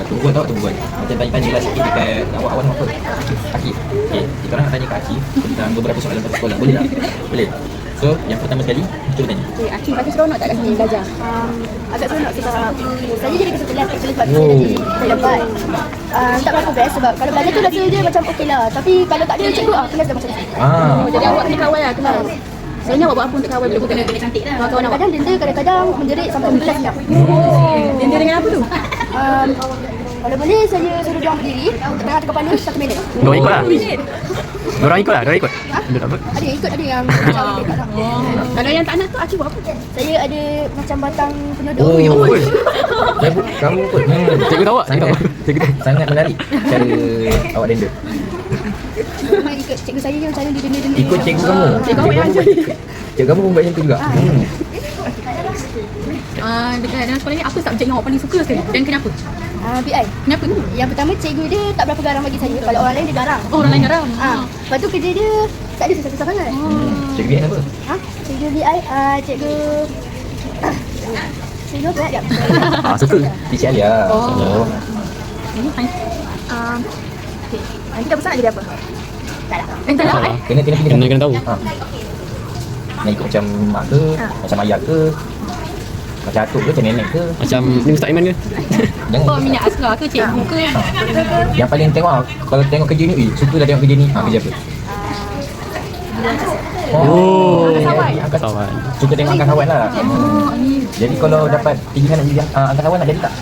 Tumbuhan tahu tumbuhan. Macam tanya-tanya sikit dekat awak nama apa? Akif. Okey, kita orang nak tanya kat Akif tentang beberapa soalan pasal sekolah. Boleh tak? Boleh. So, yang pertama sekali, cuba tanya. Okay, Akif seronok tak kat sini belajar? Agak seronok sebab saya jadi ketua kelas actually sebab saya jadi saya dapat tak berapa best sebab kalau belajar tu rasa dia macam okey lah. Tapi kalau tak ada cikgu, kelas dah macam ni. Jadi awak kena kawal lah kelas. Sebenarnya awak buat apa untuk kawal bila kena cantik lah. Kadang-kadang denda, kadang-kadang menjerit sampai kelas siap. Denda dengan apa tu? Kalau boleh saya suruh dia orang berdiri untuk tengah kepala 1 minit. Diorang ikut lah. Diorang ikut lah, diorang ikut. Ada yang ikut, ada yang macam dekat tak. Kalau yang tak nak tu Akif buat apa? Saya ada macam batang penodok. Kamu pun. Cikgu tahu tak? Sangat menarik cara awak denda. Memang ikut cikgu saya je macam mana dia denda-denda. Ikut cikgu kamu. Cikgu awak yang ajar. Cikgu kamu pun buat macam tu juga. Dekat dalam sekolah ni apa subjek yang awak paling suka sekali dan kenapa? BI. Kenapa tu? Yang pertama cikgu dia tak berapa garang bagi saya. Kalau orang lain dia garang. Oh, orang lain garang. Lepas tu kerja dia tak ada susah-susah sangat. Cikgu BI apa? Cikgu BI, cikgu cikgu apa ya? Suka. Teacher Alia. Ini fine. Okey. Kita besar nak jadi apa? Tak lah. Tak lah. Kena pilih. Kena tahu. Nak ikut macam mak ke, macam ayah ke, macam atuk ke, macam nenek ke, Macam ni Ustaz Iman ke? jangan. Minat askar ke cikgu ke? Yang paling tengok, kalau tengok kerja ni, suka dah tengok kerja ni. Kerja apa? Angkasawan. Suka tengok angkasawan lah. Jadi kalau dapat pilihan nak jadi angkasawan nak jadi tak?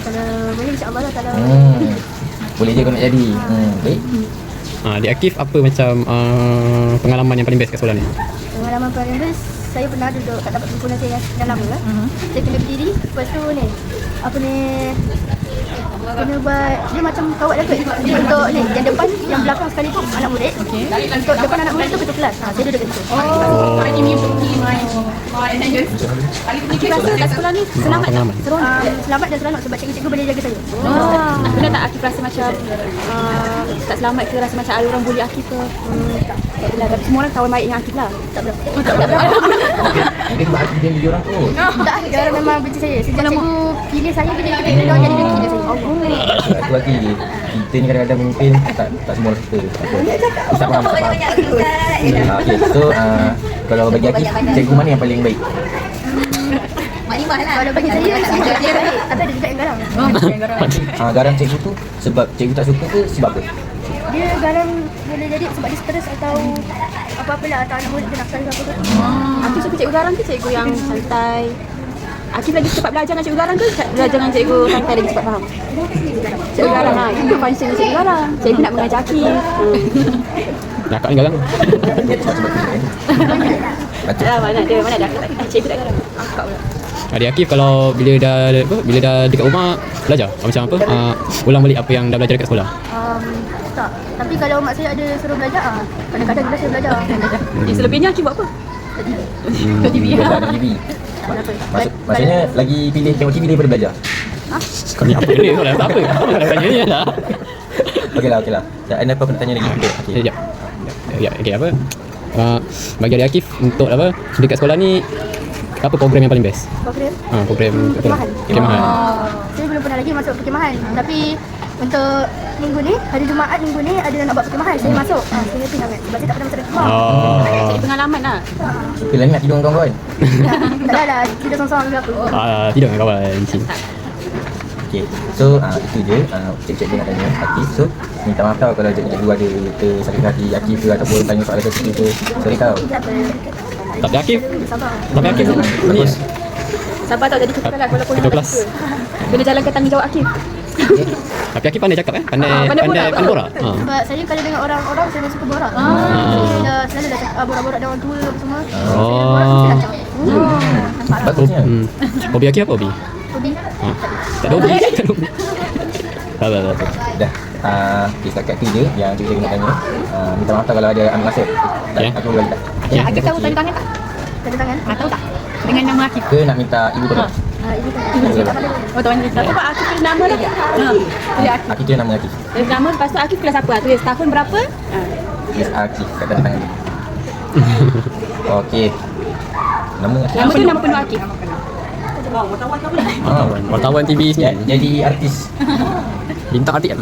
Kalau boleh insya-Allah lah kalau Boleh je kau nak jadi. Baik. Di Akif apa macam pengalaman yang paling best kat sekolah ni? pengalaman paling best saya pernah duduk kat tempat kumpulan saya yang dah lama lah. Saya kena berdiri, lepas tu ni apa ni kena buat dia macam kawat dapat untuk ni yang depan yang belakang sekali tu anak murid. Untuk depan anak murid tu ketua kelas. Saya duduk kat situ. Akif rasa kat sekolah ni selamat tak? Selamat dan seronok sebab cikgu-cikgu boleh jaga saya. Pernah tak Akif rasa macam tak selamat ke, rasa macam ada orang bully Akif ke? Tak pernah, tapi semua orang kawan baik dengan Akif lah. Tak berapa. Mungkin sebab Akif dia jadi orang tu. Tak, dia orang memang benci saya. Sejak cikgu pilih saya, dia orang jadi benci dengan saya. Satu lagi, kita ni kadang-kadang mungkin tak semua orang suka. Tak faham. Okay, so kalau bagi Akif, cikgu mana yang paling baik? Kalau bagi saya, dia baik. Tapi ada juga yang garang. Garang cikgu tu sebab cikgu tak suka ke sebab apa? Dia garang boleh jadi sebab dia stres atau apa-apalah, atau anak murid dia nakal ke apa ke. Akif suka cikgu garang ke cikgu yang santai? Akif lagi cepat belajar dengan cikgu garang ke belajar dengan cikgu santai lagi cepat faham? Cikgu garang lah, itu function cikgu garang. Cikgu nak mengajar Akif. Nakak ni garang. Mana ada cikgu tak garang. Akak pula. Adik Akif kalau bila dah dekat rumah belajar macam apa? Ulang balik apa yang dah belajar dekat sekolah. Tak. Tapi kalau mak saya ada suruh belajar, kadang-kadang bila saya belajar. Selebihnya Akif buat apa? Tengok TV. TV. Maksudnya lagi pilih tengok TV daripada belajar. Kau ni apa ni? Kau dah tak apa? Kau dah tanya ni lah. Okeylah. Ada apa nak tanya lagi? Sekejap. Okey apa? Bagi adik Akif untuk apa? Dekat sekolah ni apa program yang paling best? Program perkemahan. Saya belum pernah lagi masuk perkemahan. Tapi untuk minggu ni, hari Jumaat minggu ni ada nak buat perkemahan. Saya masuk. Saya happy sangat sebab saya tak pernah masuk perkemahan. Jadi pengalaman lah. Suka lah nak tidur dengan kawan-kawan? Tak lah, tidur seorang-seorang ke apa. Tidur dengan kawan. Okay, so itu je cikgu-cikgu nak tanya Akif. So minta maaf tau kalau cikgu-cikgu ada sakit hati Akif ke ataupun tanya soalan tertentu ke. Sorry tau. Tapi Akif Sabar. bagus. Sabar tau jadi ketua kelas walaupun Ketua kelas. kena jalankan tanggungjawab Akif. Tapi Akif pandai cakap pandai borak. Sebab saya kalau dengan orang-orang saya suka borak. Saya selalu dah cakap borak-borak dengan orang tua apa semua. Bagusnya. Hobi Akif apa hobi? Hobi. Tak ada hobi. Tak. Dah. Setakat tu je yang cikgu nak tanya. Minta maaf tau kalau ada ambil masa. Aku boleh tak? Akif tahu tanda tangan tak? Tanda tangan? Tahu tak? Dengan nama Akif. Ke nak minta ibu tolong? Ibu tak ada. Oh, tahu ni. Apa Akif tulis nama dah? Akif tu nama Akif. Tulis nama, lepas tu Akif kelas apa? Tulis tahun berapa? Tulis Akif kat tanda tangan tu. Okey. Nama Akif. Nama tu nama penuh Akif. Wartawan TV sini. Jadi artis. Bintang artik kan?